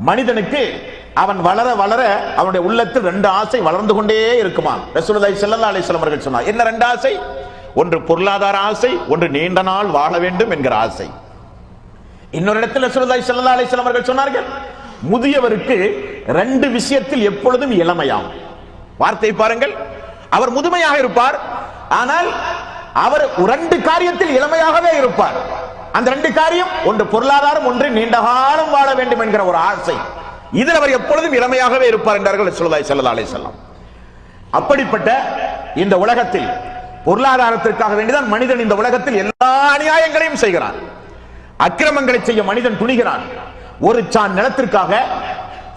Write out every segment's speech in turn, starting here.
மனிதனுக்கு அவன் வளர வளர அவனுடைய உள்ளத்தில் ரெண்டு ஆசை வளர்ந்து கொண்டே இருக்குமா. ரசூலுல்லாஹி ஸல்லல்லாஹு அலைஹி வஸல்லம் அவர்கள் சொன்னார், என்ன ரெண்டு ஆசை? ஒன்று பொருளாதார ஆசை, ஒன்று நீண்ட நாள் வாழ வேண்டும் என்கிற ஆசை. இன்னொரு இடத்தில் ரசூலுல்லாஹி ஸல்லல்லாஹு அலைஹி வஸல்லம் அவர்கள் சொன்னார்கள், முதியவருக்கு ரெண்டு விஷயத்தில் எப்பொழுதும் இளமையாம். வார்த்தை பாருங்கள், அவர் முதுமையாக இருப்பார், ஆனால் அவர் ரெண்டு காரியத்தில் இளமையாகவே இருப்பார். அந்த ரெண்டு காரியம், ஒன்று பொருளாதாரம், ஒன்று நீண்ட காலம் வாழ வேண்டும் என்கிற ஒரு ஆசை. இதில் அவர் எப்பொழுதும் இளமையாகவே இருப்பார் என்றார்கள் ரசூலுல்லாஹி ஸல்லல்லாஹு அலைஹி வஸல்லம். அப்படிப்பட்ட இந்த உலகத்தில் பொருளாதாரத்திற்காக வேண்டிதான் மனிதன் இந்த உலகத்தில் எல்லா அநியாயங்களையும் செய்கிறான். அக்கிரமங்களை செய்ய மனிதன் துணிகிறான். ஒரு சான் நிலத்திற்காக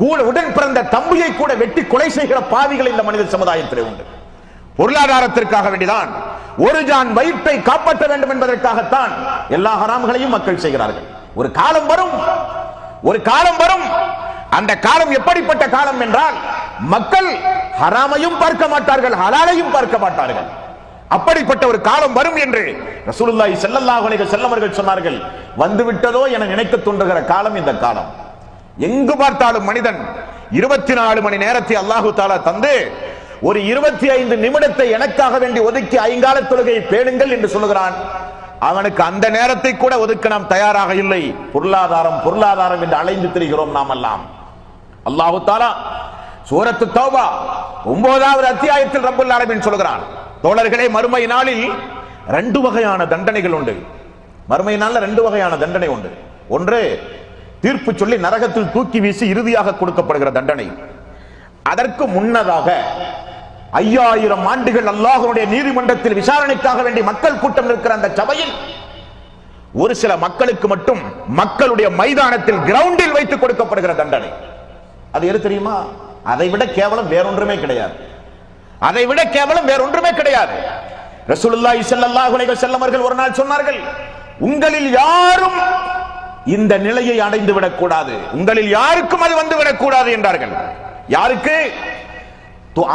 கூட உடன் பிறந்த தம்பியை கூட வெட்டி கொலை செய்கிற பாவிகள் இந்த மனித சமுதாயத்தில் உண்டு. பொருளாதாரத்திற்காக வேண்டிதான், ஒரு ஜான் வயிற்றை காப்பாற்ற வேண்டும் என்பதற்காகத்தான் எல்லா ஹராம்களையும் மக்கள் செய்கிறார்கள். ஒரு காலம் வரும், ஒரு காலம் வரும். அந்த காலம் எப்படிப்பட்ட காலம் என்றால், மக்கள் ஹராமையும் பார்க்க மாட்டார்கள், ஹலாலையும் பார்க்க மாட்டார்கள். அப்படிப்பட்ட ஒரு காலம் வரும் என்று ரசூலுல்லாஹி ஸல்லல்லாஹு அலைஹி வஸல்லம் அவர்கள் சொன்னார்கள். வந்துவிட்டதோ என நினைக்க தோன்றுகிற காலம் இந்த காலம். எங்கு பார்த்தாலும் மனிதன் 24 மணி நேரத்தை அல்லாஹு தஆலா தந்து ஒரு 25 நிமிடத்தை எனக்காக வேண்டி ஒதுக்கி ஐங்கால தொழுகையை பேணுங்கள் என்று சொல்லுகிறான். அவனுக்கு அந்த நேரத்தை கூட ஒதுக்க நாம் தயாராக இல்லை. பொருளாதாரம் பொருளாதாரம் என்று அலைந்து திரிகிறோம் நாம் எல்லாம். அல்லாஹு தஆலா சூரத்து தௌபா 9வது அத்தியாயத்தில் ரப்பல் ஆலமீன் சொல்கிறான், தோழர்களே, மறுமை நாளில் ரெண்டு வகையான தண்டனைகள் உண்டு. மறுமை நாளில் ரெண்டு வகையான தண்டனை உண்டு. ஒன்று தீர்ப்பு சொல்லி நரகத்தில் தூக்கி வீசி இறுதியாக கொடுக்கப்படுகிற தண்டனை. அதற்கு முன்னதாக 5000 ஆண்டுகள் அல்லாஹ்வுடைய நீதிமன்றத்தில் விசாரணைக்காக வேண்டி மக்கள் கூட்டம் இருக்கிற அந்த சபையில் ஒரு சில மக்களுக்கு மட்டும் மக்களுடைய மைதானத்தில் கிரவுண்டில் வைத்து கொடுக்கப்படுகிற தண்டனை. அது எது தெரியுமா? அதை விட கேவலம் வேறொன்றுமே கிடையாது. அதை விட கேவலம் வேறொன்றுமே கிடையாது. ரசூலுல்லாஹி ஸல்லல்லாஹு அலைஹி வஸல்லம் அவர்கள் ஒரு நாள் சொன்னார்கள், உங்களில் யாரும் இந்த நிலையை அடைந்து விடக்கூடாது, உங்களில் யாருக்கும் அது வந்து விடக்கூடாது என்றார்கள். யாருக்கு?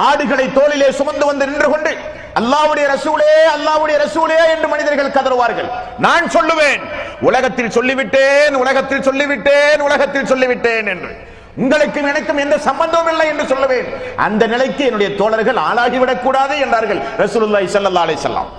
ஆடுகளை தோளிலே சுமந்து வந்து நின்று கொண்டு அல்லாஹ்வுடைய ரசூலே அல்லாஹ்வுடைய ரசூலே என்று மனிதர்கள் கதறுவார்கள். நான் சொல்லுவேன், உலகத்தில் சொல்லிவிட்டேன், உலகத்தில் சொல்லிவிட்டேன், உலகத்தில் சொல்லிவிட்டேன் என்று. உங்களுக்கும் எனக்கும் எந்த சம்பந்தமும் இல்லை என்று சொல்லுவேன். அந்த நிலைக்கு என்னுடைய தோழர்கள் ஆளாகிவிடக் கூடாது என்றார்கள் ரசூலுல்லாஹி ஸல்லல்லாஹு அலைஹி வஸல்லம்.